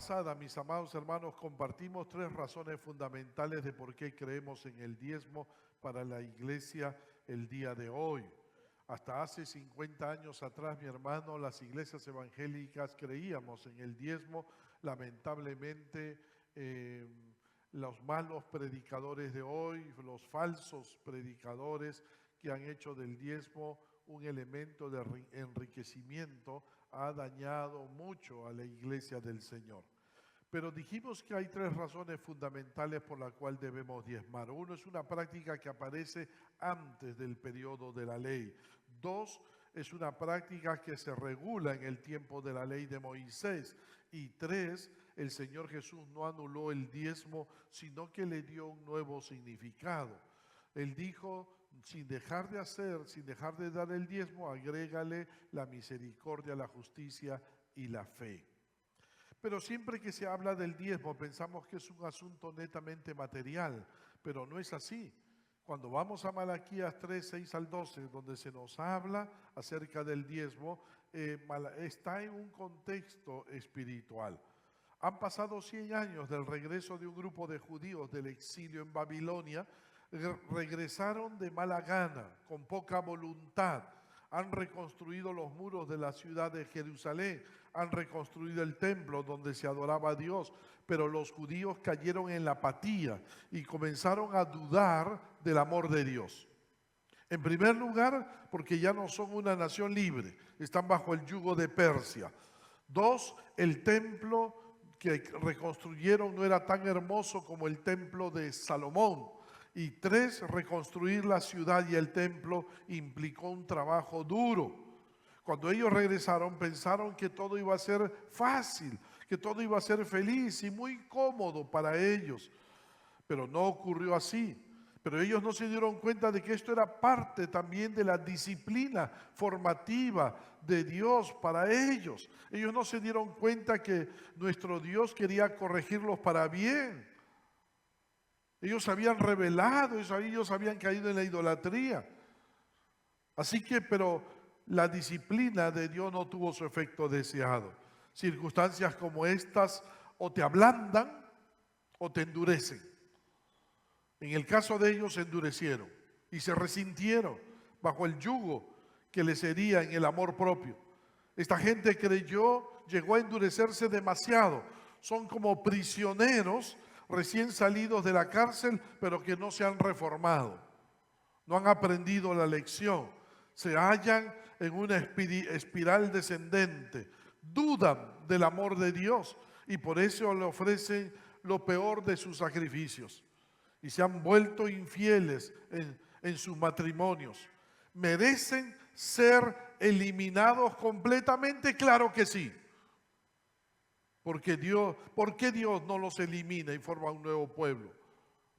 pasada, mis amados hermanos, compartimos 3 razones fundamentales de por qué creemos en el diezmo para la iglesia el día de hoy. Hasta hace 50 años atrás, mi hermano, las iglesias evangélicas creíamos en el diezmo. Lamentablemente, los malos predicadores de hoy, los falsos predicadores que han hecho del diezmo un elemento de enriquecimiento, ha dañado mucho a la iglesia del Señor. Pero dijimos que hay 3 razones fundamentales por las cuales debemos diezmar. Uno, es una práctica que aparece antes del periodo de la ley. 2, es una práctica que se regula en el tiempo de la ley de Moisés. Y 3, el Señor Jesús no anuló el diezmo, sino que le dio un nuevo significado. Él dijo, sin dejar de dar el diezmo, agrégale la misericordia, la justicia y la fe. Pero siempre que se habla del diezmo pensamos que es un asunto netamente material, pero no es así. Cuando vamos a Malaquías 3, 6 al 12, donde se nos habla acerca del diezmo, está en un contexto espiritual. Han pasado 100 años del regreso de un grupo de judíos del exilio en Babilonia. Regresaron de mala gana, con poca voluntad. Han reconstruido los muros de la ciudad de Jerusalén, han reconstruido el templo donde se adoraba a Dios, pero los judíos cayeron en la apatía y comenzaron a dudar del amor de Dios. En primer lugar, porque ya no son una nación libre, están bajo el yugo de Persia. 2, el templo que reconstruyeron no era tan hermoso como el templo de Salomón. Y 3, reconstruir la ciudad y el templo implicó un trabajo duro. Cuando ellos regresaron, pensaron que todo iba a ser fácil, que todo iba a ser feliz y muy cómodo para ellos. Pero no ocurrió así. Pero ellos no se dieron cuenta de que esto era parte también de la disciplina formativa de Dios para ellos. Ellos no se dieron cuenta que nuestro Dios quería corregirlos para bien. Ellos habían rebelado, ellos habían caído en la idolatría. Así que, pero la disciplina de Dios no tuvo su efecto deseado. Circunstancias como estas o te ablandan o te endurecen. En el caso de ellos se endurecieron y se resintieron bajo el yugo que les hería en el amor propio. Esta gente llegó a endurecerse demasiado. Son como prisioneros recién salidos de la cárcel, pero que no se han reformado, no han aprendido la lección, se hallan en una espiral descendente, dudan del amor de Dios y por eso le ofrecen lo peor de sus sacrificios y se han vuelto infieles en sus matrimonios. ¿Merecen ser eliminados completamente? Claro que sí. ¿Por qué Dios no los elimina y forma un nuevo pueblo?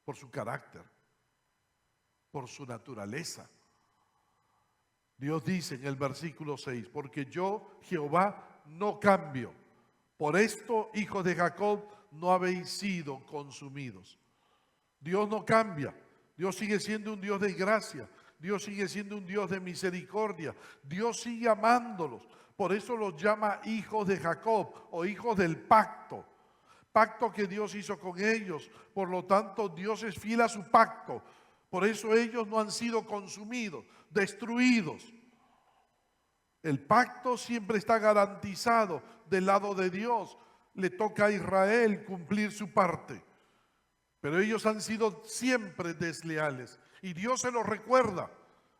Por su carácter, por su naturaleza. Dios dice en el versículo 6, porque yo, Jehová, no cambio. Por esto, hijos de Jacob, no habéis sido consumidos. Dios no cambia. Dios sigue siendo un Dios de gracia. Dios sigue siendo un Dios de misericordia. Dios sigue amándolos. Por eso los llama hijos de Jacob o hijos del pacto. Pacto que Dios hizo con ellos. Por lo tanto, Dios es fiel a su pacto. Por eso ellos no han sido consumidos, destruidos. El pacto siempre está garantizado del lado de Dios. Le toca a Israel cumplir su parte. Pero ellos han sido siempre desleales. Y Dios se los recuerda.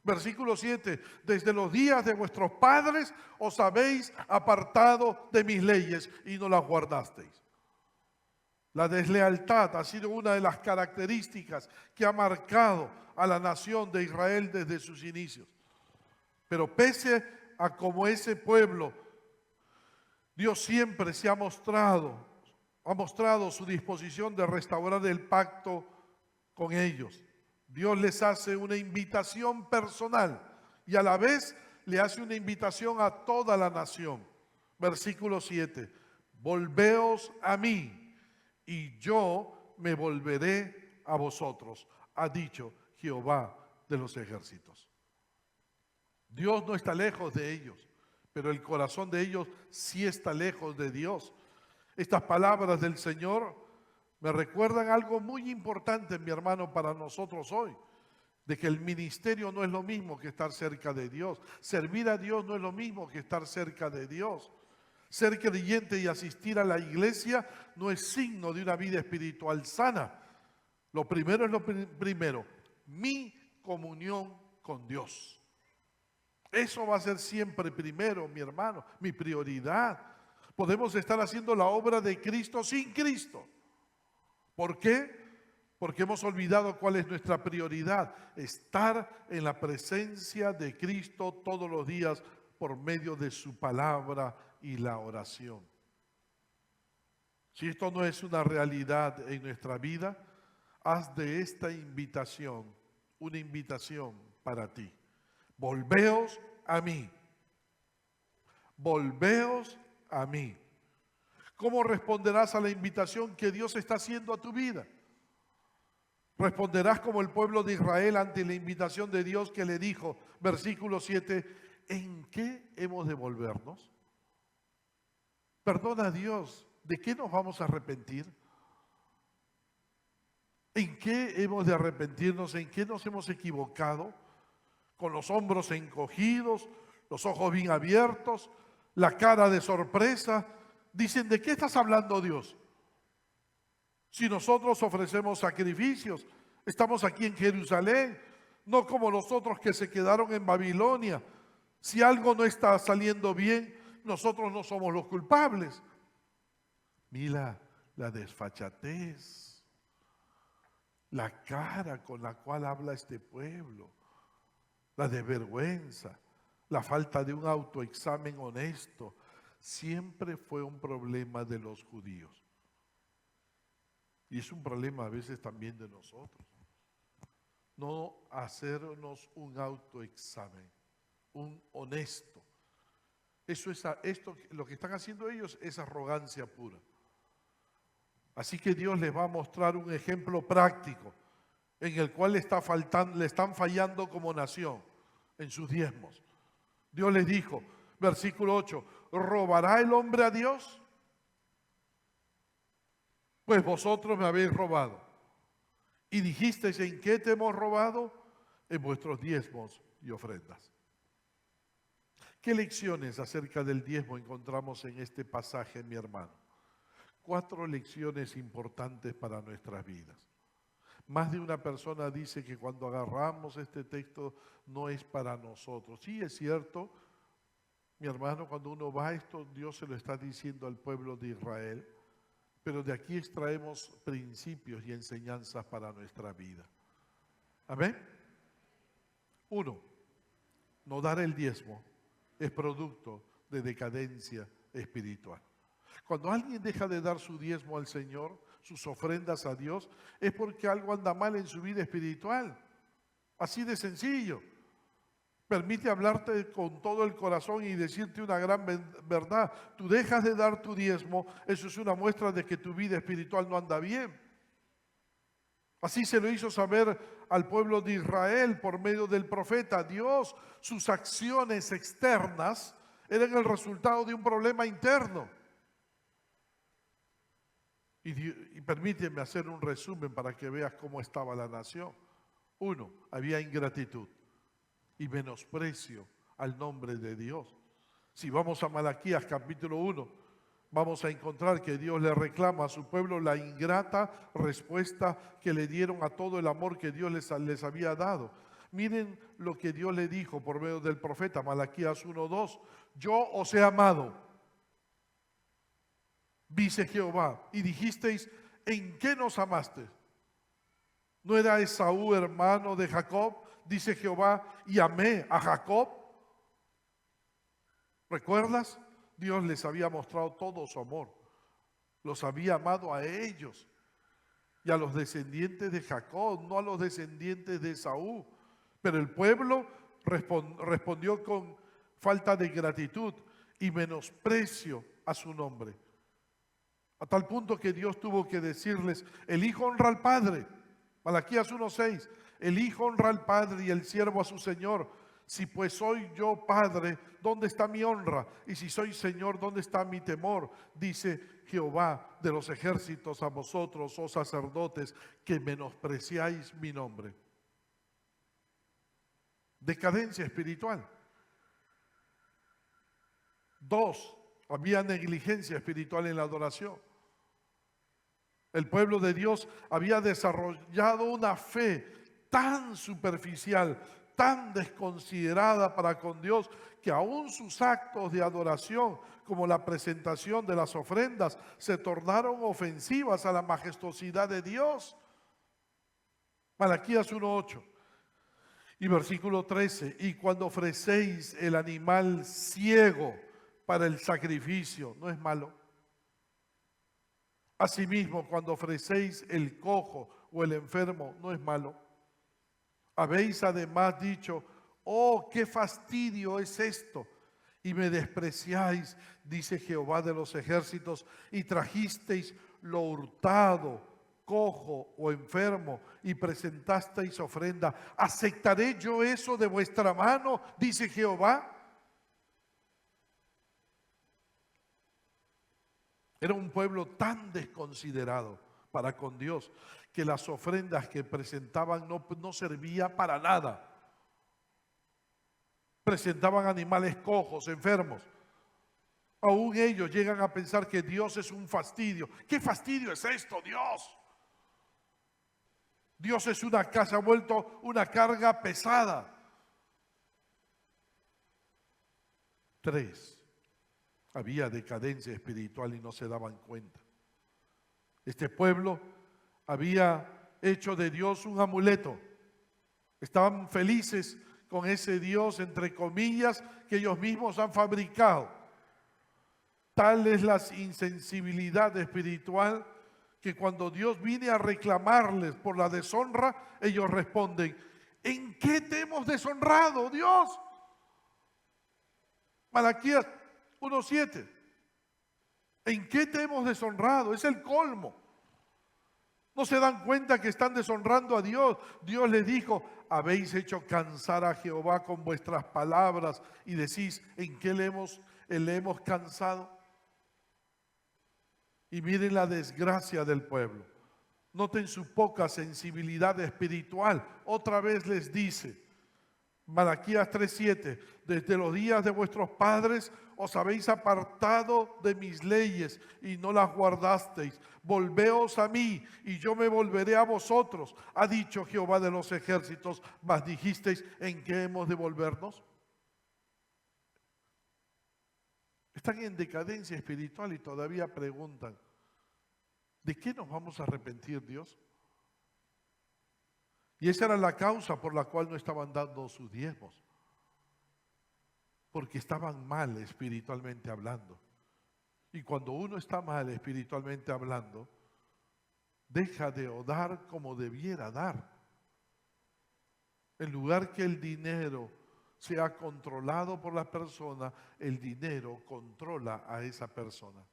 Versículo 7, desde los días de vuestros padres os habéis apartado de mis leyes y no las guardasteis. La deslealtad ha sido una de las características que ha marcado a la nación de Israel desde sus inicios. Pero pese a como ese pueblo, Dios siempre se ha mostrado su disposición de restaurar el pacto con ellos. Dios les hace una invitación personal y a la vez le hace una invitación a toda la nación. Versículo 7, volveos a mí y yo me volveré a vosotros, ha dicho Jehová de los ejércitos. Dios no está lejos de ellos, pero el corazón de ellos sí está lejos de Dios. Estas palabras del Señor me recuerdan algo muy importante, mi hermano, para nosotros hoy, de que el ministerio no es lo mismo que estar cerca de Dios. Servir a Dios no es lo mismo que estar cerca de Dios. Ser creyente y asistir a la iglesia no es signo de una vida espiritual sana. Lo primero es lo primero, mi comunión con Dios. Eso va a ser siempre primero, mi hermano, mi prioridad. Podemos estar haciendo la obra de Cristo sin Cristo. ¿Por qué? Porque hemos olvidado cuál es nuestra prioridad. Estar en la presencia de Cristo todos los días por medio de su palabra y la oración. Si esto no es una realidad en nuestra vida, haz de esta invitación una invitación para ti. Volveos a mí. Volveos a mí. ¿Cómo responderás a la invitación que Dios está haciendo a tu vida? Responderás como el pueblo de Israel ante la invitación de Dios que le dijo, versículo 7, ¿en qué hemos de volvernos? Perdona a Dios, ¿de qué nos vamos a arrepentir? ¿En qué hemos de arrepentirnos? ¿En qué nos hemos equivocado? Con los hombros encogidos, los ojos bien abiertos, la cara de sorpresa. Dicen, ¿de qué estás hablando, Dios? Si nosotros ofrecemos sacrificios, estamos aquí en Jerusalén, no como los otros que se quedaron en Babilonia. Si algo no está saliendo bien, nosotros no somos los culpables. Mira la desfachatez, la cara con la cual habla este pueblo, la desvergüenza, la falta de un autoexamen honesto, siempre fue un problema de los judíos. Y es un problema a veces también de nosotros. No hacernos un autoexamen, un honesto. Esto, lo que están haciendo ellos es arrogancia pura. Así que Dios les va a mostrar un ejemplo práctico en el cual le están fallando como nación en sus diezmos. Dios les dijo, versículo 8, ¿robará el hombre a Dios? Pues vosotros me habéis robado. Y dijisteis, ¿en qué te hemos robado? En vuestros diezmos y ofrendas. ¿Qué lecciones acerca del diezmo encontramos en este pasaje, mi hermano? 4 lecciones importantes para nuestras vidas. Más de una persona dice que cuando agarramos este texto no es para nosotros. Sí, es cierto, mi hermano, cuando uno va a esto, Dios se lo está diciendo al pueblo de Israel, pero de aquí extraemos principios y enseñanzas para nuestra vida. Amén. 1. No dar el diezmo es producto de decadencia espiritual. Cuando alguien deja de dar su diezmo al Señor, sus ofrendas a Dios, es porque algo anda mal en su vida espiritual. Así de sencillo. Permite hablarte con todo el corazón y decirte una gran verdad. Tú dejas de dar tu diezmo, eso es una muestra de que tu vida espiritual no anda bien. Así se lo hizo saber al pueblo de Israel por medio del profeta. Dios, sus acciones externas eran el resultado de un problema interno. Y permíteme hacer un resumen para que veas cómo estaba la nación. 1, había ingratitud y menosprecio al nombre de Dios. Si vamos a Malaquías capítulo 1, vamos a encontrar que Dios le reclama a su pueblo la ingrata respuesta que le dieron a todo el amor que Dios les había dado. Miren lo que Dios le dijo por medio del profeta, Malaquías 1:2. Yo os he amado, dice Jehová, y dijisteis, ¿en qué nos amaste? ¿No era Esaú hermano de Jacob? Dice Jehová, y amé a Jacob. ¿Recuerdas? Dios les había mostrado todo su amor. Los había amado a ellos y a los descendientes de Jacob, no a los descendientes de Esaú. Pero el pueblo respondió con falta de gratitud y menosprecio a su nombre. A tal punto que Dios tuvo que decirles, el hijo honra al padre. Malaquías 1:6, el hijo honra al padre y el siervo a su señor. Si pues soy yo padre, ¿dónde está mi honra? Y si soy Señor, ¿dónde está mi temor? Dice Jehová de los ejércitos a vosotros, oh sacerdotes, que menospreciáis mi nombre. Decadencia espiritual. 2, había negligencia espiritual en la adoración. El pueblo de Dios había desarrollado una fe tan superficial, tan desconsiderada para con Dios, que aún sus actos de adoración, como la presentación de las ofrendas, se tornaron ofensivas a la majestuosidad de Dios. Malaquías 1:8 y versículo 13, y cuando ofrecéis el animal ciego para el sacrificio, no es malo. Asimismo, cuando ofrecéis el cojo o el enfermo, no es malo. Habéis además dicho, oh, qué fastidio es esto, y me despreciáis, dice Jehová de los ejércitos, y trajisteis lo hurtado, cojo o enfermo, y presentasteis ofrenda. ¿Aceptaré yo eso de vuestra mano? Dice Jehová. Era un pueblo tan desconsiderado para con Dios que las ofrendas que presentaban no servían para nada. Presentaban animales cojos, enfermos. Aún ellos llegan a pensar que Dios es un fastidio. ¿Qué fastidio es esto, Dios? Dios es una casa, ha vuelto una carga pesada. 3. Había decadencia espiritual y no se daban cuenta. Este pueblo había hecho de Dios un amuleto. Estaban felices con ese Dios, entre comillas, que ellos mismos han fabricado. Tal es la insensibilidad espiritual que cuando Dios viene a reclamarles por la deshonra, ellos responden, ¿en qué te hemos deshonrado, Dios? Malaquías 1:7. ¿En qué te hemos deshonrado? Es el colmo. No se dan cuenta que están deshonrando a Dios. Dios les dijo, habéis hecho cansar a Jehová con vuestras palabras y decís, ¿en qué le hemos cansado? Y miren la desgracia del pueblo. Noten su poca sensibilidad espiritual. Otra vez les dice, Malaquías 3:7, desde los días de vuestros padres os habéis apartado de mis leyes y no las guardasteis. Volveos a mí y yo me volveré a vosotros, ha dicho Jehová de los ejércitos. Mas dijisteis, ¿en qué hemos de volvernos? Están en decadencia espiritual y todavía preguntan, ¿de qué nos vamos a arrepentir, Dios? Y esa era la causa por la cual no estaban dando sus diezmos. Porque estaban mal espiritualmente hablando. Y cuando uno está mal espiritualmente hablando, deja de dar como debiera dar. En lugar que el dinero sea controlado por la persona, el dinero controla a esa persona.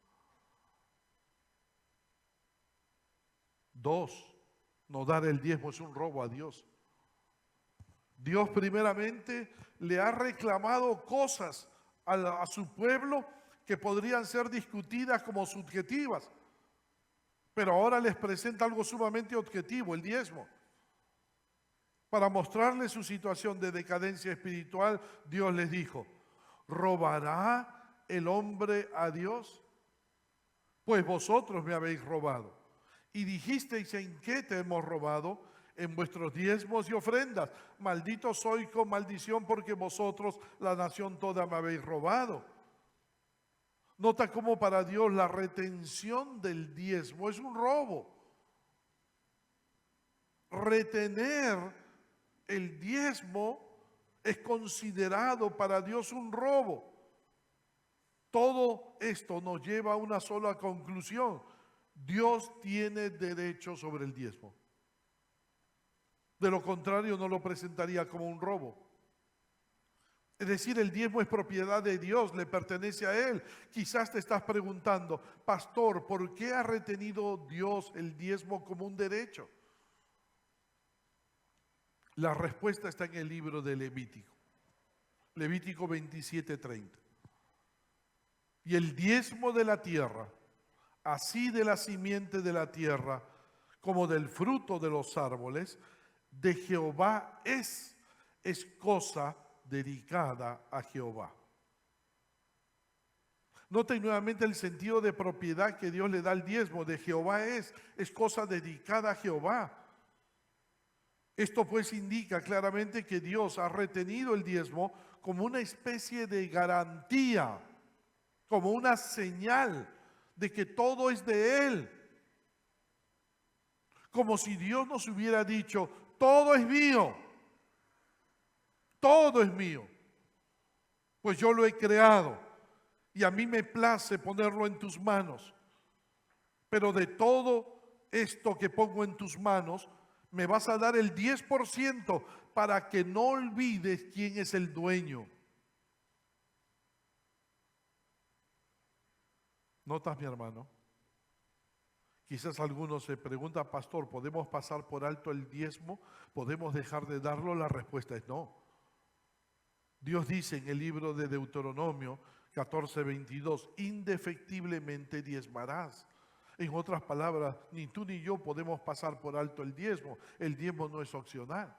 2, no dar el diezmo es un robo a Dios. Dios primeramente le ha reclamado cosas a su pueblo que podrían ser discutidas como subjetivas, pero ahora les presenta algo sumamente objetivo, el diezmo. Para mostrarles su situación de decadencia espiritual, Dios les dijo, ¿robará el hombre a Dios? Pues vosotros me habéis robado. Y dijisteis, ¿en qué te hemos robado? En vuestros diezmos y ofrendas. Maldito soy con maldición porque vosotros, la nación toda, me habéis robado. Nota cómo para Dios la retención del diezmo es un robo. Retener el diezmo es considerado para Dios un robo. Todo esto nos lleva a una sola conclusión. Dios tiene derecho sobre el diezmo. De lo contrario, no lo presentaría como un robo. Es decir, el diezmo es propiedad de Dios, le pertenece a Él. Quizás te estás preguntando, pastor, ¿por qué ha retenido Dios el diezmo como un derecho? La respuesta está en el libro de Levítico. Levítico 27:30. Y el diezmo de la tierra, así de la simiente de la tierra, como del fruto de los árboles, de Jehová es cosa dedicada a Jehová. Noten nuevamente el sentido de propiedad que Dios le da al diezmo. De Jehová es cosa dedicada a Jehová. Esto pues indica claramente que Dios ha retenido el diezmo como una especie de garantía, como una señal de que todo es de Él. Como si Dios nos hubiera dicho, todo es mío, todo es mío, pues yo lo he creado y a mí me place ponerlo en tus manos. Pero de todo esto que pongo en tus manos, me vas a dar el 10% para que no olvides quién es el dueño. ¿Notas, mi hermano? Quizás algunos se preguntan, pastor, ¿podemos pasar por alto el diezmo? ¿Podemos dejar de darlo? La respuesta es no. Dios dice en el libro de Deuteronomio 14:22, indefectiblemente diezmarás. En otras palabras, ni tú ni yo podemos pasar por alto el diezmo. El diezmo no es opcional.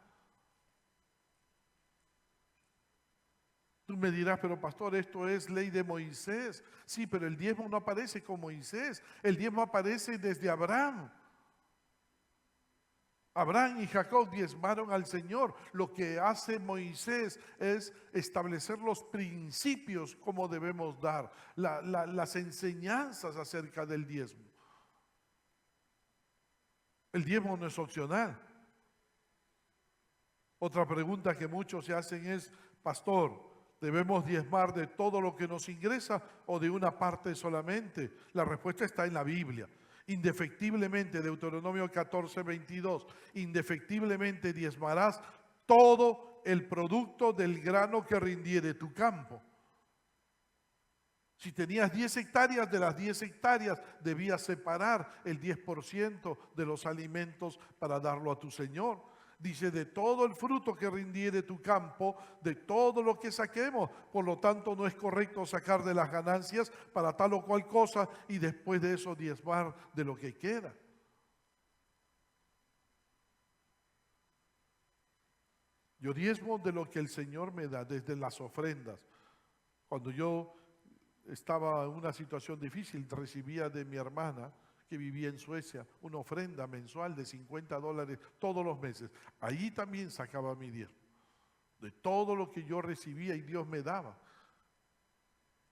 Tú me dirás, pero pastor, esto es ley de Moisés. Sí, pero el diezmo no aparece con Moisés. El diezmo aparece desde Abraham. Abraham y Jacob diezmaron al Señor. Lo que hace Moisés es establecer los principios como debemos dar, las enseñanzas acerca del diezmo. El diezmo no es opcional. Otra pregunta que muchos se hacen es, pastor, ¿debemos diezmar de todo lo que nos ingresa o de una parte solamente? La respuesta está en la Biblia. Indefectiblemente, Deuteronomio 14:22, indefectiblemente diezmarás todo el producto del grano que rindiere tu campo. Si tenías 10 hectáreas, de las 10 hectáreas debías separar el 10% de los alimentos para darlo a tu Señor. Dice, de todo el fruto que rindiere tu campo, de todo lo que saquemos. Por lo tanto, no es correcto sacar de las ganancias para tal o cual cosa y después de eso diezmar de lo que queda. Yo diezmo de lo que el Señor me da, desde las ofrendas. Cuando yo estaba en una situación difícil, recibía de mi hermana, que vivía en Suecia, una ofrenda mensual de $50 todos los meses. Allí también sacaba mi diezmo, de todo lo que yo recibía y Dios me daba.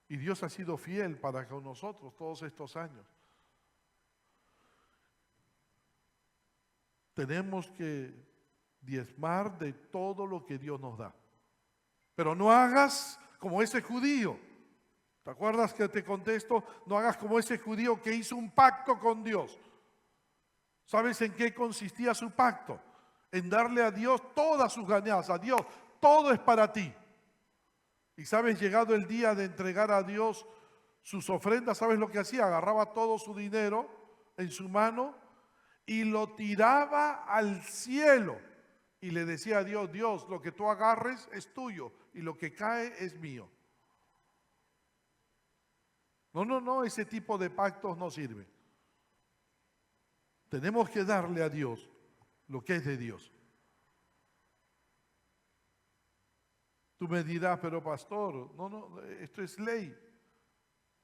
Y Dios ha sido fiel para con nosotros todos estos años. Tenemos que diezmar de todo lo que Dios nos da. Pero no hagas como ese judío. ¿Te acuerdas que te contesto? No hagas como ese judío que hizo un pacto con Dios. ¿Sabes en qué consistía su pacto? En darle a Dios todas sus ganancias. A Dios, todo es para ti. Y sabes, llegado el día de entregar a Dios sus ofrendas, ¿sabes lo que hacía? Agarraba todo su dinero en su mano y lo tiraba al cielo. Y le decía a Dios, Dios, lo que tú agarres es tuyo y lo que cae es mío. No, ese tipo de pactos no sirve. Tenemos que darle a Dios lo que es de Dios. Tú me dirás, pero pastor, no, esto es ley.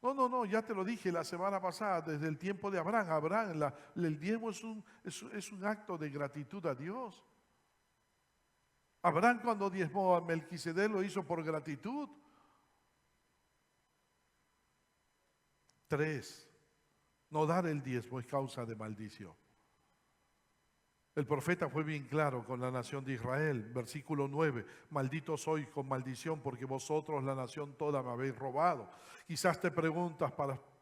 No, ya te lo dije la semana pasada, desde el tiempo de Abraham. Abraham, el diezmo es un acto de gratitud a Dios. Abraham cuando diezmó a Melquisedec lo hizo por gratitud. 3. No dar el diezmo es causa de maldición. El profeta fue bien claro con la nación de Israel. Versículo 9. Maldito sois con maldición porque vosotros la nación toda me habéis robado. Quizás te preguntas,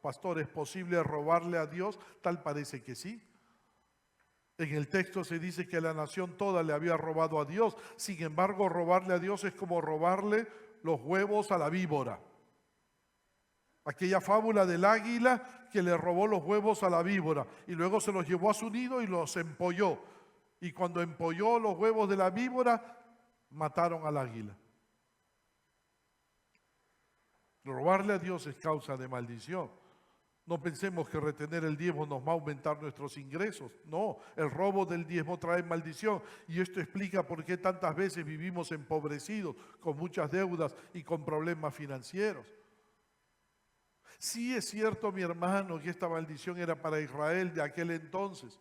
pastor, ¿es posible robarle a Dios? Tal parece que sí. En el texto se dice que la nación toda le había robado a Dios. Sin embargo, robarle a Dios es como robarle los huevos a la víbora. Aquella fábula del águila que le robó los huevos a la víbora y luego se los llevó a su nido y los empolló. Y cuando empolló los huevos de la víbora, mataron al águila. Robarle a Dios es causa de maldición. No pensemos que retener el diezmo nos va a aumentar nuestros ingresos. No, el robo del diezmo trae maldición. Y esto explica por qué tantas veces vivimos empobrecidos, con muchas deudas y con problemas financieros. Sí es cierto, mi hermano, que esta maldición era para Israel de aquel entonces.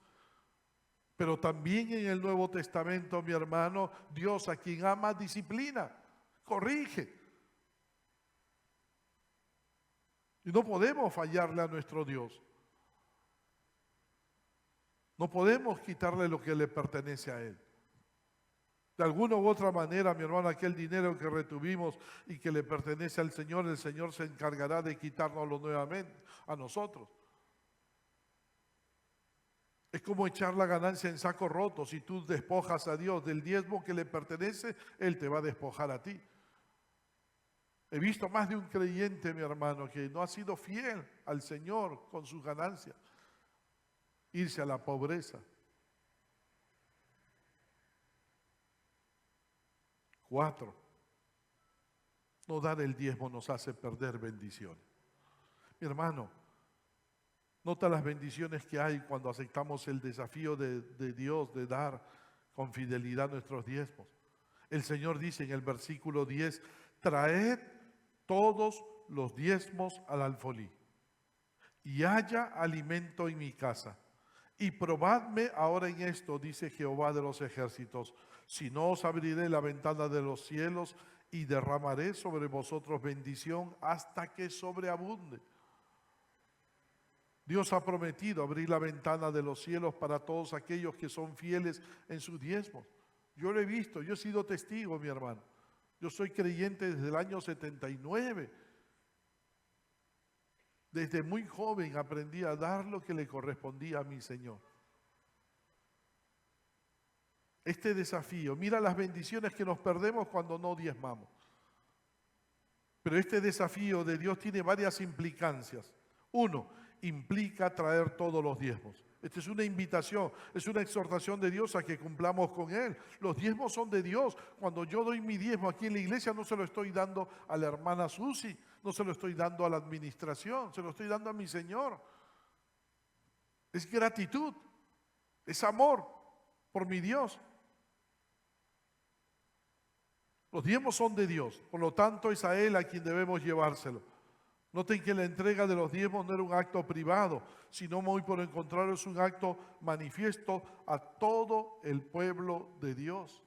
Pero también en el Nuevo Testamento, mi hermano, Dios a quien ama disciplina, corrige. Y no podemos fallarle a nuestro Dios. No podemos quitarle lo que le pertenece a Él. De alguna u otra manera, mi hermano, aquel dinero que retuvimos y que le pertenece al Señor, el Señor se encargará de quitárnoslo nuevamente a nosotros. Es como echar la ganancia en saco roto. Si tú despojas a Dios del diezmo que le pertenece, Él te va a despojar a ti. He visto más de un creyente, mi hermano, que no ha sido fiel al Señor con sus ganancias, irse a la pobreza. 4, no dar el diezmo nos hace perder bendiciones. Mi hermano, nota las bendiciones que hay cuando aceptamos el desafío de Dios de dar con fidelidad nuestros diezmos. El Señor dice en el versículo 10, traed todos los diezmos al alfolí, y haya alimento en mi casa. Y probadme ahora en esto, dice Jehová de los ejércitos, si no os abriré la ventana de los cielos y derramaré sobre vosotros bendición hasta que sobreabunde. Dios ha prometido abrir la ventana de los cielos para todos aquellos que son fieles en sus diezmos. Yo lo he visto, yo he sido testigo, mi hermano. Yo soy creyente desde el año 79. Desde muy joven aprendí a dar lo que le correspondía a mi Señor. Este desafío, mira las bendiciones que nos perdemos cuando no diezmamos. Pero este desafío de Dios tiene varias implicancias. 1, implica traer todos los diezmos. Esta es una invitación, es una exhortación de Dios a que cumplamos con Él. Los diezmos son de Dios. Cuando yo doy mi diezmo aquí en la iglesia, no se lo estoy dando a la hermana Susi, no se lo estoy dando a la administración, se lo estoy dando a mi Señor. Es gratitud, es amor por mi Dios. Los diezmos son de Dios, por lo tanto es a Él a quien debemos llevárselo. Noten que la entrega de los diezmos no era un acto privado, sino muy por el contrario es un acto manifiesto a todo el pueblo de Dios.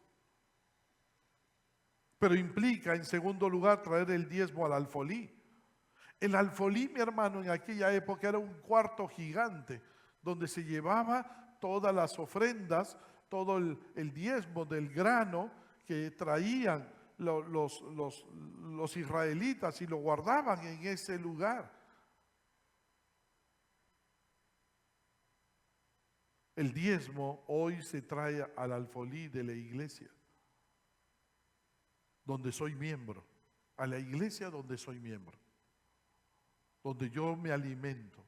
Pero implica, en segundo lugar, traer el diezmo al alfolí. El alfolí, mi hermano, en aquella época era un cuarto gigante donde se llevaba todas las ofrendas, todo el diezmo del grano que traían los israelitas y lo guardaban en ese lugar. El diezmo hoy se trae al alfolí de la iglesia, donde soy miembro, a la iglesia donde soy miembro, donde yo me alimento,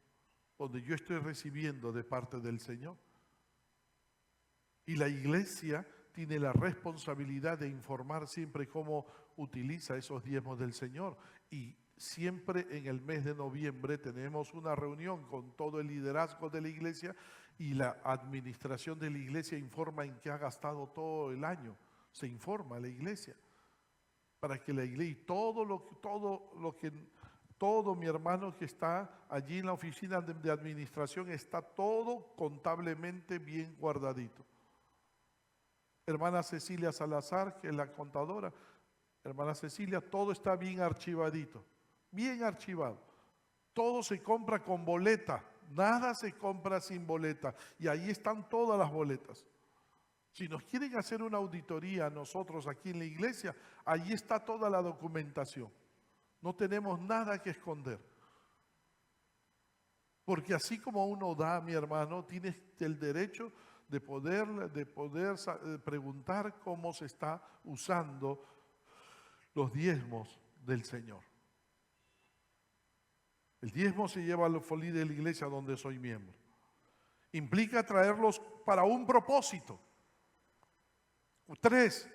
donde yo estoy recibiendo de parte del Señor. Y la iglesia tiene la responsabilidad de informar siempre cómo utiliza esos diezmos del Señor. Y siempre en el mes de noviembre tenemos una reunión con todo el liderazgo de la iglesia y la administración de la iglesia informa en qué ha gastado todo el año. Se informa a la iglesia para que la iglesia, todo mi hermano que está allí en la oficina de administración está todo contablemente bien guardadito. Hermana Cecilia Salazar, que es la contadora, hermana Cecilia, todo está bien archivadito, bien archivado. Todo se compra con boleta, nada se compra sin boleta. Y ahí están todas las boletas. Si nos quieren hacer una auditoría nosotros aquí en la iglesia, ahí está toda la documentación. No tenemos nada que esconder. Porque así como uno da, mi hermano, tienes el derecho de poder preguntar cómo se está usando los diezmos del Señor. El diezmo se lleva al alfolí de la iglesia donde soy miembro. Implica traerlos para un propósito. 3,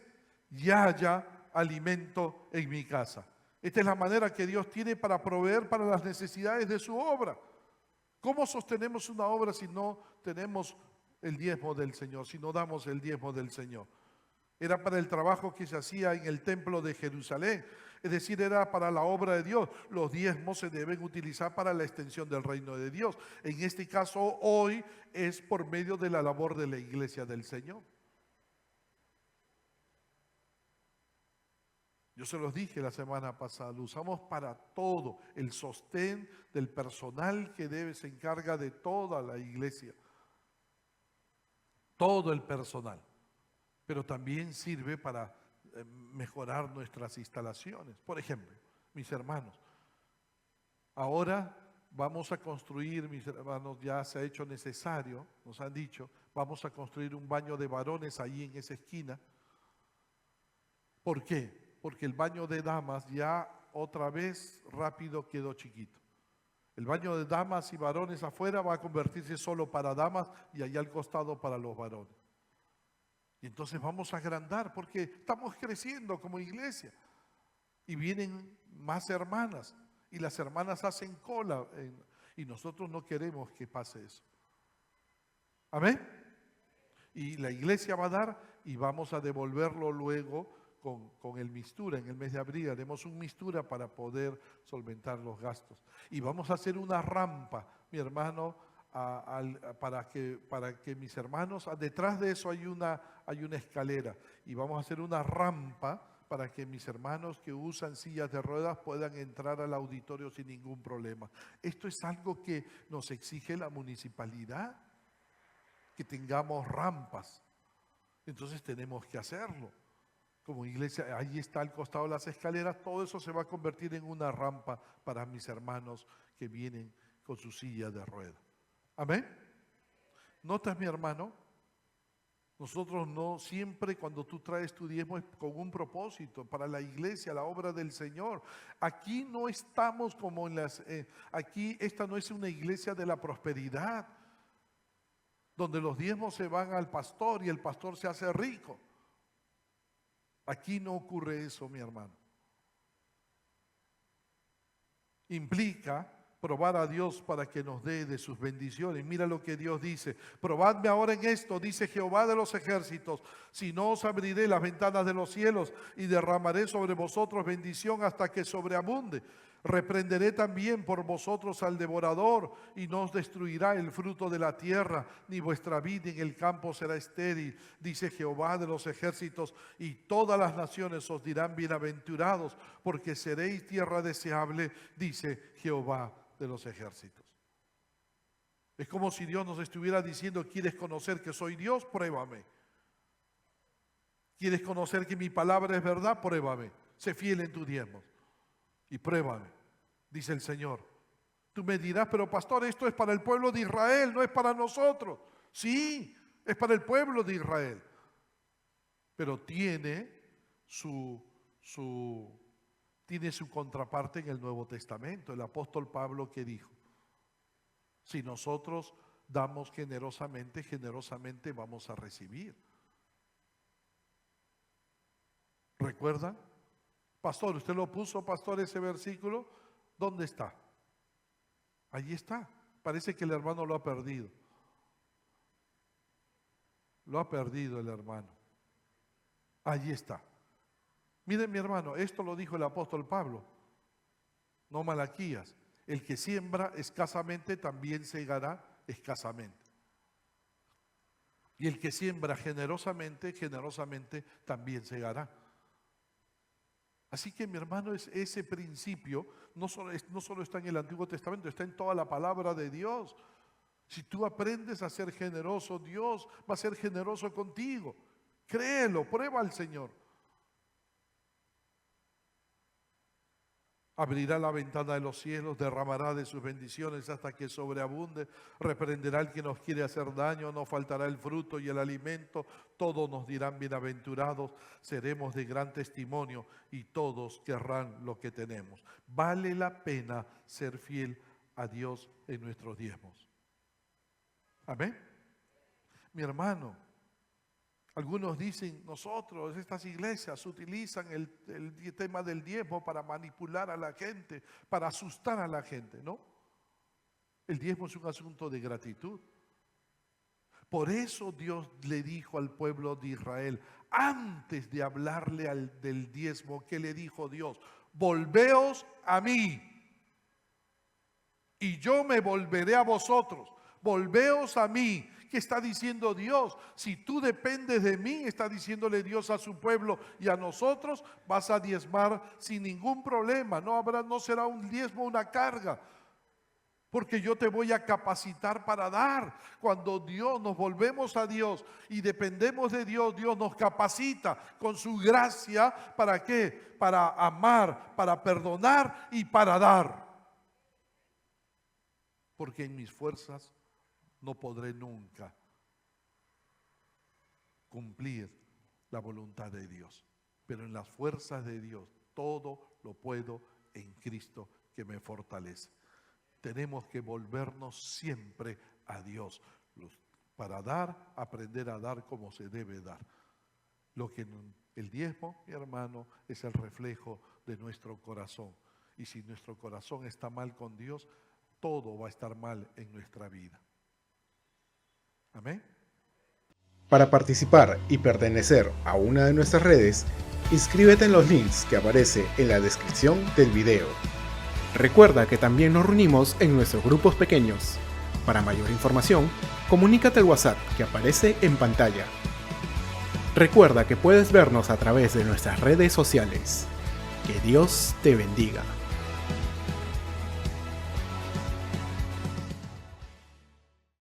ya haya alimento en mi casa. Esta es la manera que Dios tiene para proveer para las necesidades de su obra. ¿Cómo sostenemos una obra si no tenemos el diezmo del Señor, si no damos el diezmo del Señor? Era para el trabajo que se hacía en el templo de Jerusalén, es decir, era para la obra de Dios. Los diezmos se deben utilizar para la extensión del reino de Dios. En este caso, hoy es por medio de la labor de la iglesia del Señor. Yo se los dije la semana pasada, lo usamos para todo, el sostén del personal que se encarga de toda la iglesia, todo el personal, pero también sirve para mejorar nuestras instalaciones. Por ejemplo, mis hermanos, ahora vamos a construir, mis hermanos, ya se ha hecho necesario, nos han dicho, vamos a construir un baño de varones ahí en esa esquina. ¿Por qué? Porque el baño de damas ya otra vez rápido quedó chiquito. El baño de damas y varones afuera va a convertirse solo para damas y allá al costado para los varones. Y entonces vamos a agrandar porque estamos creciendo como iglesia. Y vienen más hermanas y las hermanas hacen cola y nosotros no queremos que pase eso. ¿Amén? Y la iglesia va a dar y vamos a devolverlo luego con el mistura. En el mes de abril haremos un mistura para poder solventar los gastos. Y vamos a hacer una rampa, mi hermano, para que mis hermanos, detrás de eso hay una escalera. Y vamos a hacer una rampa para que mis hermanos que usan sillas de ruedas puedan entrar al auditorio sin ningún problema. Esto es algo que nos exige la municipalidad, que tengamos rampas. Entonces tenemos que hacerlo. Como iglesia, ahí está al costado de las escaleras, todo eso se va a convertir en una rampa para mis hermanos que vienen con su silla de rueda. ¿Amén? ¿Notas, mi hermano? Nosotros no siempre cuando tú traes tu diezmo es con un propósito para la iglesia, la obra del Señor. Aquí no estamos como aquí esta no es una iglesia de la prosperidad, donde los diezmos se van al pastor y el pastor se hace rico. Aquí no ocurre eso, mi hermano. Implica probar a Dios para que nos dé de sus bendiciones. Mira lo que Dios dice. Probadme ahora en esto, dice Jehová de los ejércitos. Si no, os abriré las ventanas de los cielos y derramaré sobre vosotros bendición hasta que sobreabunde. Reprenderé también por vosotros al devorador y no os destruirá el fruto de la tierra, ni vuestra vid en el campo será estéril, dice Jehová de los ejércitos, y todas las naciones os dirán bienaventurados, porque seréis tierra deseable, dice Jehová de los ejércitos. Es como si Dios nos estuviera diciendo: ¿quieres conocer que soy Dios? Pruébame. ¿Quieres conocer que mi palabra es verdad? Pruébame. Sé fiel en tus diezmos y pruébame, dice el Señor. Tú me dirás: pero pastor, esto es para el pueblo de Israel, no es para nosotros. Sí, es para el pueblo de Israel, pero tiene su contraparte en el Nuevo Testamento. El apóstol Pablo, ¿qué dijo? Si nosotros damos generosamente, generosamente vamos a recibir. ¿Recuerdan? Pastor, ¿usted lo puso, pastor, ese versículo? ¿Dónde está? Allí está. Parece que el hermano lo ha perdido. Lo ha perdido el hermano. Allí está. Miren, mi hermano, esto lo dijo el apóstol Pablo, no Malaquías. El que siembra escasamente también segará escasamente. Y el que siembra generosamente, generosamente también segará. Así que, mi hermano, ese principio no solo está en el Antiguo Testamento, está en toda la palabra de Dios. Si tú aprendes a ser generoso, Dios va a ser generoso contigo. Créelo, prueba al Señor. Abrirá la ventana de los cielos, derramará de sus bendiciones hasta que sobreabunde, reprenderá al que nos quiere hacer daño, no faltará el fruto y el alimento, todos nos dirán bienaventurados, seremos de gran testimonio y todos querrán lo que tenemos. Vale la pena ser fiel a Dios en nuestros diezmos. Amén. Mi hermano, Algunos dicen, nosotros, estas iglesias utilizan el tema del diezmo para manipular a la gente, para asustar a la gente, ¿no? El diezmo es un asunto de gratitud. Por eso Dios le dijo al pueblo de Israel, antes de hablarle del diezmo, ¿qué le dijo Dios? Volveos a mí, y yo me volveré a vosotros. Volveos a mí. ¿Qué está diciendo Dios? Si tú dependes de mí, está diciéndole Dios a su pueblo y a nosotros, vas a diezmar sin ningún problema. No será un diezmo una carga. Porque yo te voy a capacitar para dar. Cuando nos volvemos a Dios y dependemos de Dios, Dios nos capacita con su gracia. ¿Para qué? Para amar, para perdonar y para dar. Porque en mis fuerzas no podré nunca cumplir la voluntad de Dios. Pero en las fuerzas de Dios todo lo puedo en Cristo que me fortalece. Tenemos que volvernos siempre a Dios para dar, aprender a dar como se debe dar. El diezmo, mi hermano, es el reflejo de nuestro corazón. Y si nuestro corazón está mal con Dios, todo va a estar mal en nuestra vida. Amén. Para participar y pertenecer a una de nuestras redes, inscríbete en los links que aparecen en la descripción del video. Recuerda que también nos reunimos en nuestros grupos pequeños. Para mayor información, comunícate al WhatsApp que aparece en pantalla. Recuerda que puedes vernos a través de nuestras redes sociales. Que Dios te bendiga.